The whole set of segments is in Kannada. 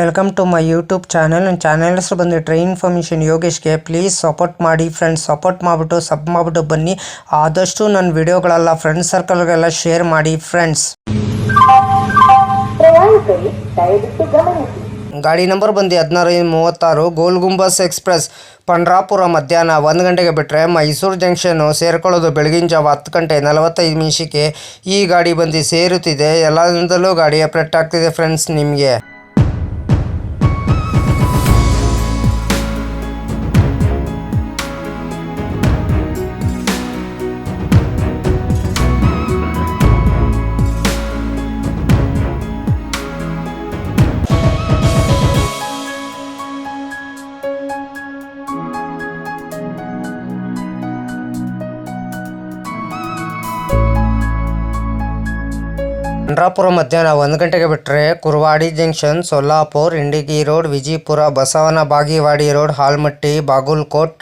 Welcome to my YouTube channel. ನನ್ನ ಚಾನಲ್ ಹೆಸರು ಬಂದು ಟ್ರೈನ್ ಇನ್ಫಾರ್ಮೇಷನ್ ಯೋಗೇಶ್ಗೆ. ಪ್ಲೀಸ್ ಸಪೋರ್ಟ್ ಮಾಡಿ ಫ್ರೆಂಡ್ಸ್. ಸಪೋರ್ಟ್ ಮಾಡಿಬಿಟ್ಟು ಸಬ್ ಮಾಡಿಬಿಟ್ಟು ಬನ್ನಿ. ಆದಷ್ಟು ನನ್ನ ವಿಡಿಯೋಗಳೆಲ್ಲ ಫ್ರೆಂಡ್ಸ್ ಸರ್ಕಲ್ಗೆಲ್ಲ ಶೇರ್ ಮಾಡಿ ಫ್ರೆಂಡ್ಸ್. ಗಾಡಿ ನಂಬರ್ ಬಂದು 1636 ಗೋಲ್ ಗುಂಬಸ್ ಎಕ್ಸ್ಪ್ರೆಸ್ ಪಂಡ್ರಾಪುರ ಮಧ್ಯಾಹ್ನ 1 ಗಂಟೆಗೆ ಬಿಟ್ಟರೆ ಮೈಸೂರು ಜಂಕ್ಷನ್ನು ಸೇರ್ಕೊಳ್ಳೋದು ಬೆಳಗಿನ ಜಾವ 10 ಗಂಟೆ 45 ನಿಮಿಷಕ್ಕೆ ಈ ಗಾಡಿ ಬಂದು ಸೇರುತ್ತಿದೆ. ಎಲ್ಲದಿಂದಲೂ ಗಾಡಿ ಅಪ್ಡೇಟ್ ಆಗ್ತಿದೆ ಫ್ರೆಂಡ್ಸ್ ನಿಮಗೆ. ಪಂಡ್ರಾಪುರ ಮಧ್ಯಾಹ್ನ 1 ಗಂಟೆಗೆ ಬಿಟ್ಟರೆ ಕುರ್ವಾಡಿ ಜಂಕ್ಷನ್, ಸೊಲ್ಲಾಪುರ್, ಇಂಡಿಗಿ road, Vijayapura, Basavana Bagewadi road, Almatti, Bagalkot,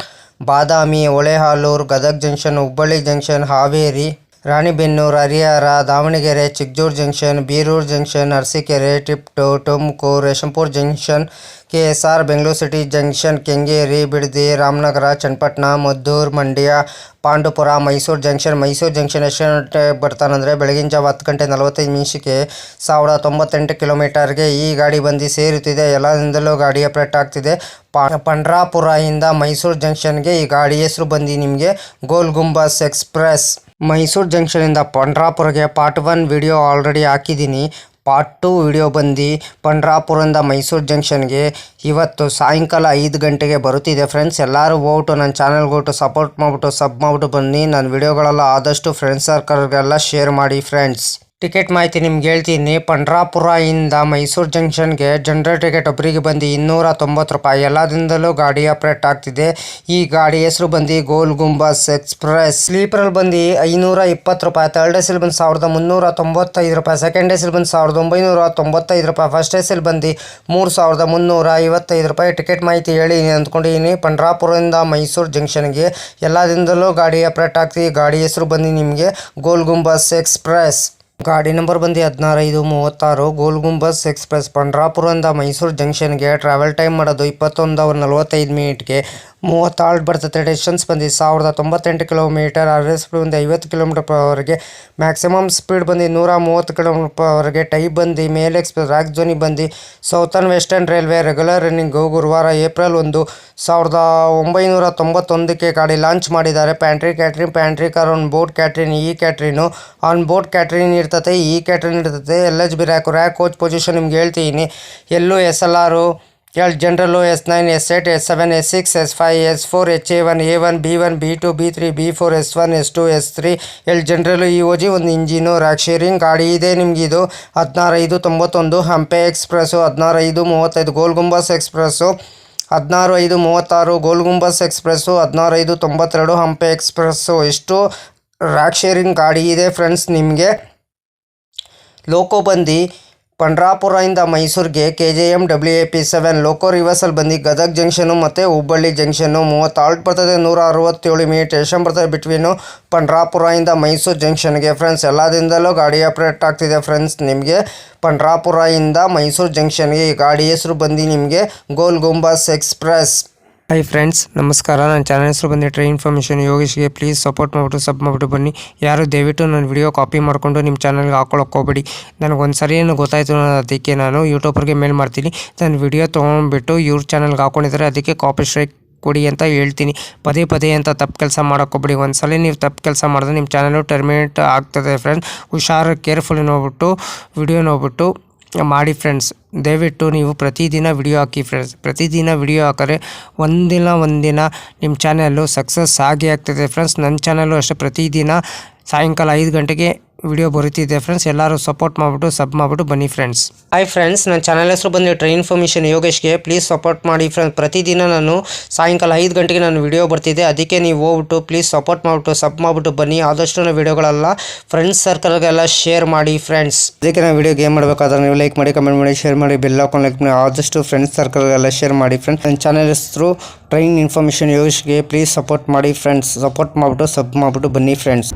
Badami, Holealur, Gadag junction, Hubballi junction, Haveri, Ranebennur, Harihar, Davangere, Chikjajur junction, Birur junction, Arsikere, Tiptur, Tumakuru, Yesvantpur junction, KSR, Bengaluru city junction, Kengeri, Bidadi, Ramanagara, Channapatna, Maddur, Mandya, Pandavapura, Mysuru junction ಎಷ್ಟು ಗಂಟೆ ಬರ್ತಾನಂದರೆ ಬೆಳಗಿನ ಜಾವ 10 ಗಂಟೆ 45 ನಿಮಿಷಕ್ಕೆ 1098 ಕಿಲೋಮೀಟರ್ಗೆ ಈ ಗಾಡಿ ಬಂದು ಸೇರುತ್ತಿದೆ. ಎಲ್ಲದಿಂದಲೂ ಗಾಡಿ ಅಪ್ಡೇಟ್ ಆಗ್ತಿದೆ. ಪಂಡ್ರಾಪುರದಿಂದ ಮೈಸೂರು ಜಂಕ್ಷನ್ಗೆ ಈ ಗಾಡಿ ಹೆಸರು ಬಂದು ನಿಮಗೆ ಗೋಲ್ ಗುಂಬಸ್ ಎಕ್ಸ್ಪ್ರೆಸ್. ಮೈಸೂರು ಜಂಕ್ಷನಿಂದ ಪಂಡ್ರಾಪುರಗೆ ಪಾರ್ಟ್ 1 ವಿಡಿಯೋ ಆಲ್ರೆಡಿ ಹಾಕಿದ್ದೀನಿ. ಪಾರ್ಟ್ 2 ವಿಡಿಯೋ ಬಂದು ಪಂಡ್ರಾಪುರದಿಂದ ಮೈಸೂರು ಜಂಕ್ಷನ್ಗೆ ಇವತ್ತು ಸಾಯಂಕಾಲ 5 ಗಂಟೆಗೆ ಬರುತ್ತಿದೆ ಫ್ರೆಂಡ್ಸ್. ಎಲ್ಲರೂ ಹೋಗ್ಬಿಟ್ಟು ನನ್ನ ಚಾನಲ್ಗೆ ಹೋಗ್ಬಿಟ್ಟು ಸಪೋರ್ಟ್ ಮಾಡಿಬಿಟ್ಟು ಸಬ್ ಮಾಡಿಬಿಟ್ಟು ಬನ್ನಿ. ನನ್ನ ವಿಡಿಯೋಗಳೆಲ್ಲ ಆದಷ್ಟು ಫ್ರೆಂಡ್ಸ್ ಸರ್ಕಲ್ಗೆಲ್ಲ ಶೇರ್ ಮಾಡಿ ಫ್ರೆಂಡ್ಸ್. ಟಿಕೆಟ್ ಮಾಹಿತಿ ನಿಮ್ಗೆ ಹೇಳ್ತೀನಿ. ಪಂಡ್ರಾಪುರದಿಂದ ಮೈಸೂರು ಜಂಕ್ಷನ್ಗೆ ಜನರಲ್ ಟಿಕೆಟ್ ಒಬ್ಬರಿಗೆ ಬಂದು 290 ರೂಪಾಯಿ. ಎಲ್ಲದಿಂದಲೂ ಗಾಡಿ ಅಪ್ಡೇಟ್ ಆಗ್ತಿದೆ. ಈ ಗಾಡಿ ಹೆಸರು ಬಂದು ಗೋಲ್ ಗುಂಬಸ್ ಎಕ್ಸ್ಪ್ರೆಸ್. ಸ್ಲೀಪರಲ್ಲಿ ಬಂದು 520 ರೂಪಾಯಿ, ಥರ್ಡ್ ಎಸಿಲ್ ಬಂದು 1395 ರೂಪಾಯಿ, ಸೆಕೆಂಡ್ ಎಸಿಲ್ ಬಂದು 1995 ರೂಪಾಯಿ, ಫಸ್ಟ್ ಎಸಿಲ್ ಬಂದು 3355 ರೂಪಾಯಿ. ಟಿಕೆಟ್ ಮಾಹಿತಿ ಹೇಳಿ ಅಂದ್ಕೊಂಡಿದ್ದೀನಿ. ಪಂಡ್ರಾಪುರದಿಂದ ಮೈಸೂರು ಜಂಕ್ಷನ್ಗೆ ಎಲ್ಲದಿಂದಲೂ ಗಾಡಿ ಅಪ್ಡೇಟ್ ಆಗ್ತಿದೆ. ಗಾಡಿ ಹೆಸರು ಬಂದು ನಿಮಗೆ ಗೋಲ್ ಗುಂಬಸ್ ಎಕ್ಸ್ಪ್ರೆಸ್. ಗಾಡಿ ನಂಬರ್ ಬಂದು 1636 ಗೋಲ್ ಗುಂಬಸ್ ಎಕ್ಸ್ಪ್ರೆಸ್. ಪಂಡ್ರಾಪುರದಿಂದ ಮೈಸೂರು ಜಂಕ್ಷನ್ಗೆ ಟ್ರಾವೆಲ್ ಟೈಮ್ ಮಾಡೋದು 21 ಮಿನಿಟ್ಗೆ 30 ಬರ್ತದೆ. ಡಿಸ್ಟೆನ್ಸ್ ಬಂದು 1098 ಕಿಲೋಮೀಟರ್. ಆವರೇಜ್ ಸ್ಪೀಡ್ ಬಂದು 50 km/h. ಮ್ಯಾಕ್ಸಿಮಮ್ ಸ್ಪೀಡ್ ಬಂದು 130 km/h. ಟೈಪ್ ಬಂದು ಮೇಲ್ ಎಕ್ಸ್ಪ್ರೆಸ್. ರಾಕ್ ಜೋನಿ ಬಂದು southern western railway. Regular running. ಗುರುವಾರ ಏಪ್ರಿಲ್ 1, 1991ಕ್ಕೆ ಗಾಡಿ ಲಾಂಚ್ ಮಾಡಿದ್ದಾರೆ. Pantry car on board catering. ಈ ಕ್ಯಾಟ್ರಿನು ಆನ್ ಬೋರ್ಡ್ ಕ್ಯಾಟ್ರಿನ್ ಇರ್ತದೆ. ಈ ಕ್ಯಾಟ್ರಿನ್ ಇರ್ತದೆ. LHB ರ್ಯಾಕ್ ಕೋಚ್ ಪೊಸಿಷನ್ ನಿಮ್ಗೆ ಹೇಳ್ತೀನಿ. ಎಲ್ಲು SLR, ಜನರಲ್ಲು, S9, S8, S7, S6, S5, S4, HA1, A1, B1, B2, B3, B4, S1, S2, S3. ಜನರಲ್ಲು EOG, ಒಂದು ಇಂಜಿನು. ರ್ಯಾಕ್ ಶೇರಿಂಗ್ ಗಾಡಿ ಇದೆ ನಿಮಗಿದು. 16591 ಹಂಪೆ ಎಕ್ಸ್ಪ್ರೆಸ್ಸು. 16535 ಗೋಲ್ ಗುಂಬಸ್ ಎಕ್ಸ್ಪ್ರೆಸ್ಸು. 16536 ಗೋಲ್ ಗುಂಬಸ್ ಎಕ್ಸ್ಪ್ರೆಸ್ಸು. 16592 ಹಂಪೆ ಎಕ್ಸ್ಪ್ರೆಸ್ಸು. ಇಷ್ಟು ರ್ಯಾಕ್ ಶೇರಿಂಗ್ ಗಾಡಿ ಇದೆ ಫ್ರೆಂಡ್ಸ್ ನಿಮಗೆ. ಲೋಕೋ ಬಂದು ಪಂಡ್ರಾಪುರದಿಂದ ಮೈಸೂರಿಗೆ KJM WAP7 ಲೋಕೋ. ರಿವರ್ಸಲ್ ಬಂದು ಗದಗ ಜಂಕ್ಷನು ಮತ್ತು ಹುಬ್ಬಳ್ಳಿ ಜಂಕ್ಷನ್ನು. 30 ಬರ್ತದೆ. 167 ಮಿನಿಟ್ ಎಷ್ಟೊಂದು ಬರ್ತದೆ ಬಿಟ್ವೀನು ಪಂಡ್ರಾಪುರದಿಂದ ಮೈಸೂರು ಜಂಕ್ಷನ್ಗೆ ಫ್ರೆಂಡ್ಸ್. ಎಲ್ಲದಿಂದಲೂ ಗಾಡಿ ಅಪ್ಡೇಟ್ ಆಗ್ತಿದೆ ಫ್ರೆಂಡ್ಸ್ ನಿಮಗೆ. ಪಂಡ್ರಾಪುರದಿಂದ ಮೈಸೂರು ಜಂಕ್ಷನ್ಗೆ ಈ ಗಾಡಿ ಹೆಸರು ಬಂದು ನಿಮಗೆ Gol Gumbaz express. Hi friends, ನಮಸ್ಕಾರ. ನನ್ನ ಚಾನಲ್ ಹೆಸರು ಬಂದು ಟ್ರೈನ್ ಇನ್ಫಾರ್ಮೇಷನ್ ಯೋಗೇಶ್ಗೆ. ಪ್ಲೀಸ್ ಸಪೋರ್ಟ್ ಮಾಡಿಬಿಟ್ಟು ಸಬ್ ಮಾಡಿಬಿಟ್ಟು ಬನ್ನಿ. ಯಾರು ದಯವಿಟ್ಟು ನನ್ನ ವಿಡಿಯೋ ಕಾಪಿ ಮಾಡಿಕೊಂಡು ನಿಮ್ಮ ಚಾನಲ್ಗೆ ಹಾಕೊಳ್ಳೋಕೆ ಹೋಗಬೇಡಿ. ನನಗೊಂದು ಸರಿ ಏನು ಗೊತ್ತಾಯಿತು ಅದಕ್ಕೆ ನಾನು ಯೂಟ್ಯೂಬರ್ಗೆ ಮೇಲ್ ಮಾಡ್ತೀನಿ. ನನ್ನ ವಿಡಿಯೋ ತೊಗೊಂಡ್ಬಿಟ್ಟು ಇವ್ರ ಚಾನಲ್ಗೆ ಹಾಕ್ಕೊಂಡಿದ್ದಾರೆ, ಅದಕ್ಕೆ ಕಾಪಿ ಸ್ಟ್ರೈಕ್ ಕೊಡಿ ಅಂತ ಹೇಳ್ತೀನಿ. ಪದೇ ಅಂತ ತಪ್ಪು ಕೆಲಸ ಮಾಡೋಕ್ಕೋಗ್ಬೇಡಿ. ಒಂದ್ಸಲ ನೀವು ತಪ್ಪು ಕೆಲಸ ಮಾಡಿದ್ರೆ ನಿಮ್ಮ ಚಾನಲು ಟರ್ಮಿನೇಟ್ ಆಗ್ತದೆ ಫ್ರೆಂಡ್ಸ್. ಹುಷಾರು, ಕೇರ್ಫುಲ್ಲಿ ನೋಡ್ಬಿಟ್ಟು ವಿಡಿಯೋ ನೋಡ್ಬಿಟ್ಟು ಮಾಡಿ ಫ್ರೆಂಡ್ಸ್. ದಯವಿಟ್ಟು ನೀವು ಪ್ರತಿದಿನ ವಿಡಿಯೋ ಹಾಕಿ ಫ್ರೆಂಡ್ಸ್. ಪ್ರತಿದಿನ ವಿಡಿಯೋ ಹಾಕಿದ್ರೆ ಒಂದಿನ ನಿಮ್ಮ ಚಾನಲ್ಲು ಸಕ್ಸಸ್ ಆಗೇ ಆಗ್ತದೆ ಫ್ರೆಂಡ್ಸ್. ನನ್ನ ಚಾನಲ್ಲು ಅಷ್ಟೇ ಪ್ರತಿದಿನ ಸಾಯಂಕಾಲ 5 ಗಂಟೆಗೆ ವಿಡಿಯೋ ಬರುತ್ತಿದೆ ಫ್ರೆಂಡ್ಸ್. ಎಲ್ಲರೂ ಸಪೋರ್ಟ್ ಮಾಡಿಬಿಟ್ಟು ಸಬ್ ಮಾಡಿಬಿಟ್ಟು ಬನ್ನಿ ಫ್ರೆಂಡ್ಸ್. ಹಾಯ್ ಫ್ರೆಂಡ್ಸ್, ನನ್ನ ಚಾನಲ್ ಹೆಸರು ಬಂದು ಟ್ರೈನ್ ಇನ್ಫಾರ್ಮೇಷನ್ ಯೋಗೇಶ್ಗೆ. ಪ್ಲೀಸ್ ಸಪೋರ್ಟ್ ಮಾಡಿ ಫ್ರೆಂಡ್ಸ್. ಪ್ರತಿದಿನ ನಾನು ಸಾಯಂಕಾಲ 5 ಗಂಟೆಗೆ ನಾನು ವಿಡಿಯೋ ಬರ್ತಿದ್ದೆ, ಅದಕ್ಕೆ ನೀವು ಹೋಗ್ಬಿಟ್ಟು ಪ್ಲೀಸ್ ಸಪೋರ್ಟ್ ಮಾಡಿಬಿಟ್ಟು ಸಬ್ ಮಾಡಿಬಿಟ್ಟು ಬನ್ನಿ. ಆದಷ್ಟು ನನ್ನ ವಿಡಿಯೋಗಳೆಲ್ಲ ಫ್ರೆಂಡ್ಸ್ ಸರ್ಕಲ್ಗೆಲ್ಲ ಶೇರ್ ಮಾಡಿ ಫ್ರೆಂಡ್ಸ್. ಅದಕ್ಕೆ ನಾನು ವಿಡಿಯೋಗೆ ಏನು ಮಾಡಬೇಕಾದ್ರೆ ನೀವು ಲೈಕ್ ಮಾಡಿ, ಕಮೆಂಟ್ ಮಾಡಿ, ಶೇರ್ ಮಾಡಿ, ಬೆಲ್ ಹಾಕೊಂಡು ಲೈಕ್ ಮಾಡಿ. ಆದಷ್ಟು ಫ್ರೆಂಡ್ಸ್ ಸರ್ಕಲ್ಗೆಲ್ಲ ಶೇರ್ ಮಾಡಿ ಫ್ರೆಂಡ್ಸ್. ನನ್ನ ಚಾನಲ್ ಹೆಸರು ಟ್ರೈನ್ ಇನ್ಫಾರ್ಮೇಷನ್ ಯೋಗೇಶ್ಗೆ. ಪ್ಲೀಸ್ ಸಪೋರ್ಟ್ ಮಾಡಿ ಫ್ರೆಂಡ್ಸ್. ಸಪೋರ್ಟ್ ಮಾಡಿಬಿಟ್ಟು ಸಬ್ ಮಾಡಿಬಿಟ್ಟು ಬನ್ನಿ ಫ್ರೆಂಡ್ಸ್.